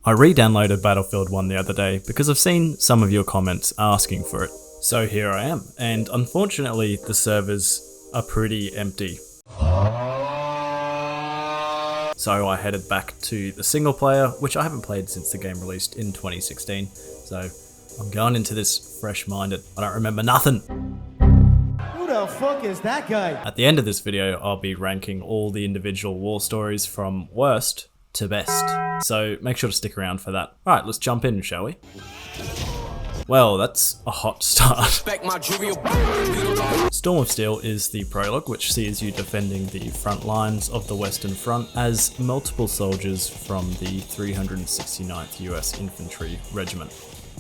I re-downloaded Battlefield 1 the other day because I've seen some of your comments asking for it. So here I am, and unfortunately the servers are pretty empty. So I headed back to the single player, which I haven't played since the game released in 2016. So I'm going into this fresh-minded. I don't remember nothing. Who the fuck is that guy? At the end of this video, I'll be ranking all the individual war stories from worst to best. So make sure to stick around for that. Alright, let's jump in, shall we? Well, that's a hot start. Storm of Steel is the prologue, which sees you defending the front lines of the Western Front as multiple soldiers from the 369th US Infantry Regiment.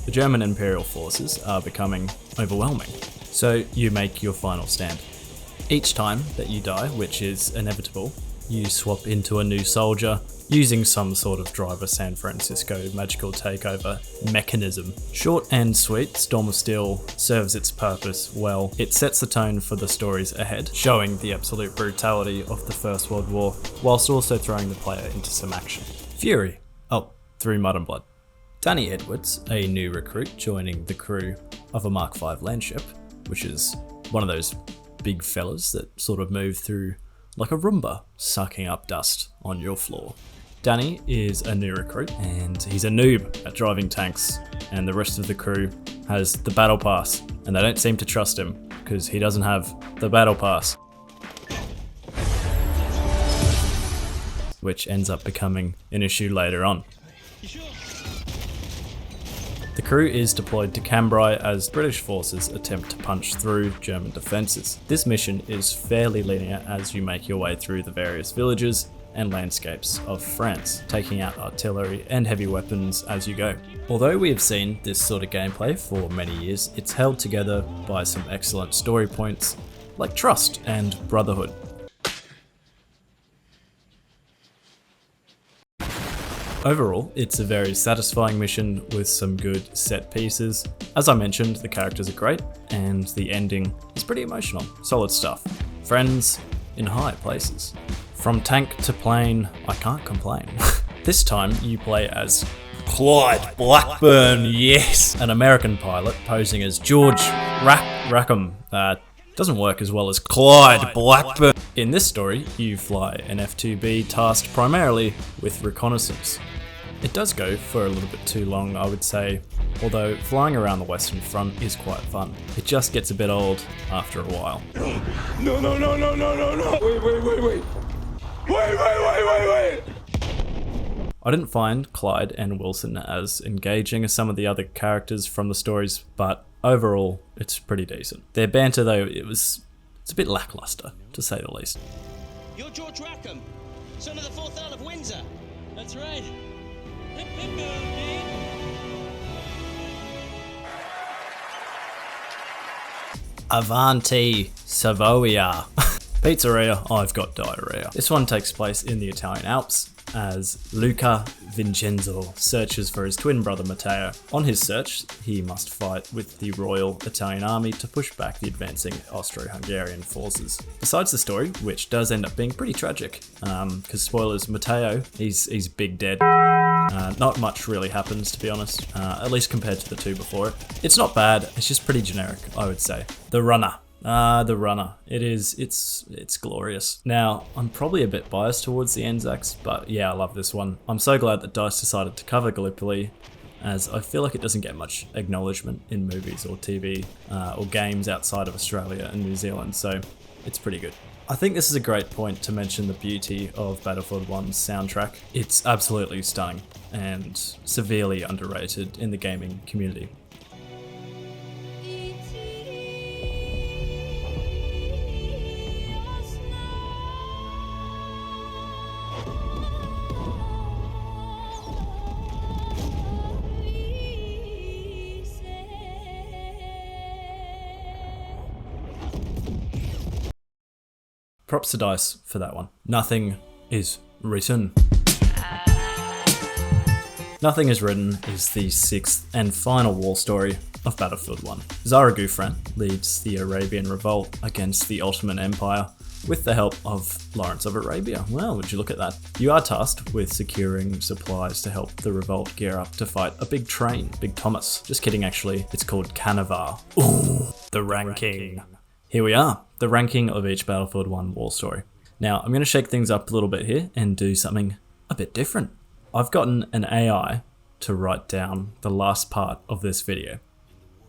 The German Imperial forces are becoming overwhelming, so you make your final stand. Each time that you die, which is inevitable, you swap into a new soldier using some sort of Driver San Francisco magical takeover mechanism. Short and sweet, Storm of Steel serves its purpose well. It sets the tone for the stories ahead, showing the absolute brutality of the First World War, whilst also throwing the player into some action. Fury. Oh, through Mud and Blood. Danny Edwards, a new recruit joining the crew of a Mark V landship, which is one of those big fellas that sort of move through like a Roomba, sucking up dust on your floor. Danny is a new recruit, and he's a noob at driving tanks, and the rest of the crew has the battle pass, and they don't seem to trust him, because he doesn't have the battle pass. Which ends up becoming an issue later on. The crew is deployed to Cambrai as British forces attempt to punch through German defences. This mission is fairly linear as you make your way through the various villages and landscapes of France, taking out artillery and heavy weapons as you go. Although we have seen this sort of gameplay for many years, it's held together by some excellent story points like trust and brotherhood. Overall, it's a very satisfying mission with some good set pieces. As I mentioned, the characters are great, and the ending is pretty emotional. Solid stuff. Friends in high places. From tank to plane, I can't complain. This time, you play as Clyde Blackburn, yes! An American pilot posing as George Rackham. Doesn't work as well as Clyde Blackburn. In this story, you fly an F-2B tasked primarily with reconnaissance. It does go for a little bit too long, I would say, although flying around the Western Front is quite fun. It just gets a bit old after a while. No. Wait. I didn't find Clyde and Wilson as engaging as some of the other characters from the stories, but overall, it's pretty decent. Their banter, though, it's a bit lackluster, to say the least. You're George Rackham, son of the 4th Earl of Windsor. That's right. Avanti Savoia. Pizzeria, I've got diarrhea. This one takes place in the Italian Alps as Luca Vincenzo searches for his twin brother Matteo. On his search, he must fight with the Royal Italian Army to push back the advancing Austro-Hungarian forces. Besides the story, which does end up being pretty tragic, because spoilers, Matteo, he's big dead. Not much really happens, to be honest, at least compared to the two before it. It's not bad, it's just pretty generic, I would say. The Runner. The Runner. It's glorious. Now, I'm probably a bit biased towards the Anzacs, but yeah, I love this one. I'm so glad that DICE decided to cover Gallipoli, as I feel like it doesn't get much acknowledgement in movies or TV or games outside of Australia and New Zealand, so it's pretty good. I think this is a great point to mention the beauty of Battlefield 1's soundtrack. It's absolutely stunning and severely underrated in the gaming community. Props to DICE for that one. Nothing is written. Nothing is Written is the 6th and final war story of Battlefield 1. Zara Gufran leads the Arabian revolt against the Ottoman Empire with the help of Lawrence of Arabia. Well, would you look at that? You are tasked with securing supplies to help the revolt gear up to fight a big train, Big Thomas. Just kidding, actually. It's called Canavar. Ooh, the ranking. Here we are, the ranking of each Battlefield 1 war story. Now, I'm going to shake things up a little bit here and do something a bit different. I've gotten an AI to write down the last part of this video.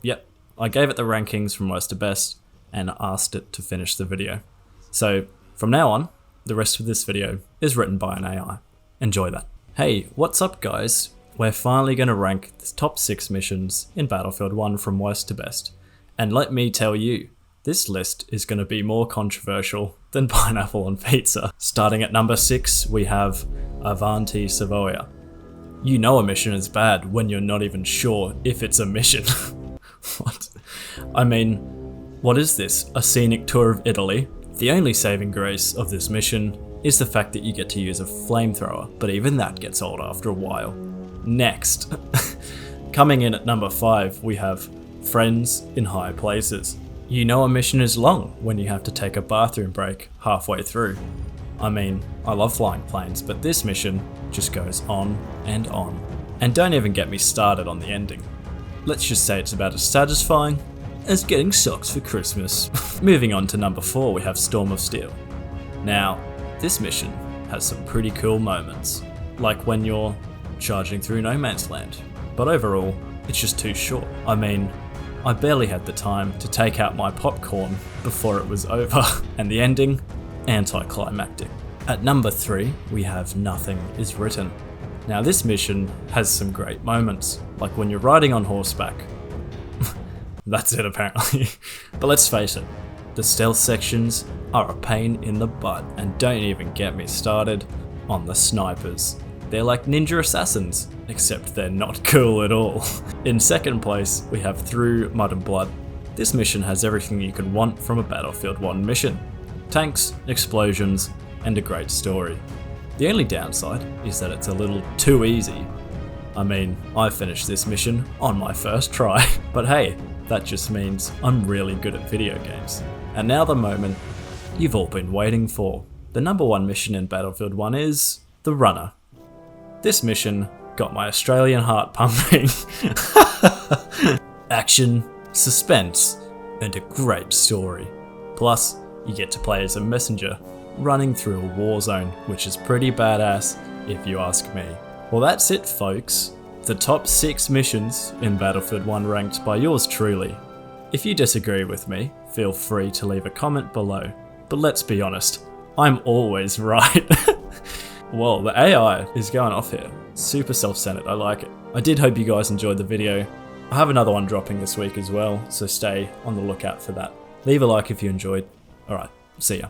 Yep, I gave it the rankings from worst to best and asked it to finish the video. So from now on, the rest of this video is written by an AI. Enjoy that. Hey, what's up guys? We're finally going to rank the top 6 missions in Battlefield 1 from worst to best. And let me tell you, this list is going to be more controversial than pineapple on pizza. Starting at number 6, we have Avanti Savoia. You know a mission is bad when you're not even sure if it's a mission. What? I mean, what is this? A scenic tour of Italy? The only saving grace of this mission is the fact that you get to use a flamethrower, but even that gets old after a while. Next. Coming in at number 5, we have Friends in High Places. You know a mission is long when you have to take a bathroom break halfway through. I mean, I love flying planes, but this mission just goes on and on. And don't even get me started on the ending. Let's just say it's about as satisfying as getting socks for Christmas. Moving on to number 4, we have Storm of Steel. Now, this mission has some pretty cool moments, like when you're charging through no man's land, but overall, it's just too short. I mean, I barely had the time to take out my popcorn before it was over, and the ending, anticlimactic. At number 3, we have Nothing Is Written. Now this mission has some great moments, like when you're riding on horseback. That's it apparently. But let's face it, the stealth sections are a pain in the butt, and don't even get me started on the snipers. They're like ninja assassins, except they're not cool at all. In second place, we have Through Mud and Blood. This mission has everything you could want from a Battlefield 1 mission. Tanks, explosions, and a great story. The only downside is that it's a little too easy. I mean, I finished this mission on my first try, but hey, that just means I'm really good at video games. And now the moment you've all been waiting for. The number 1 mission in Battlefield 1 is The Runner. This mission got my Australian heart pumping. Action, suspense, and a great story. Plus, you get to play as a messenger running through a war zone, which is pretty badass if you ask me. Well, that's it folks. The top 6 missions in Battlefield 1 ranked by yours truly. If you disagree with me, feel free to leave a comment below. But let's be honest, I'm always right. Whoa, the AI is going off here. Super self-centered, I like it. I did hope you guys enjoyed the video. I have another one dropping this week as well, so stay on the lookout for that. Leave a like if you enjoyed. Alright, see ya.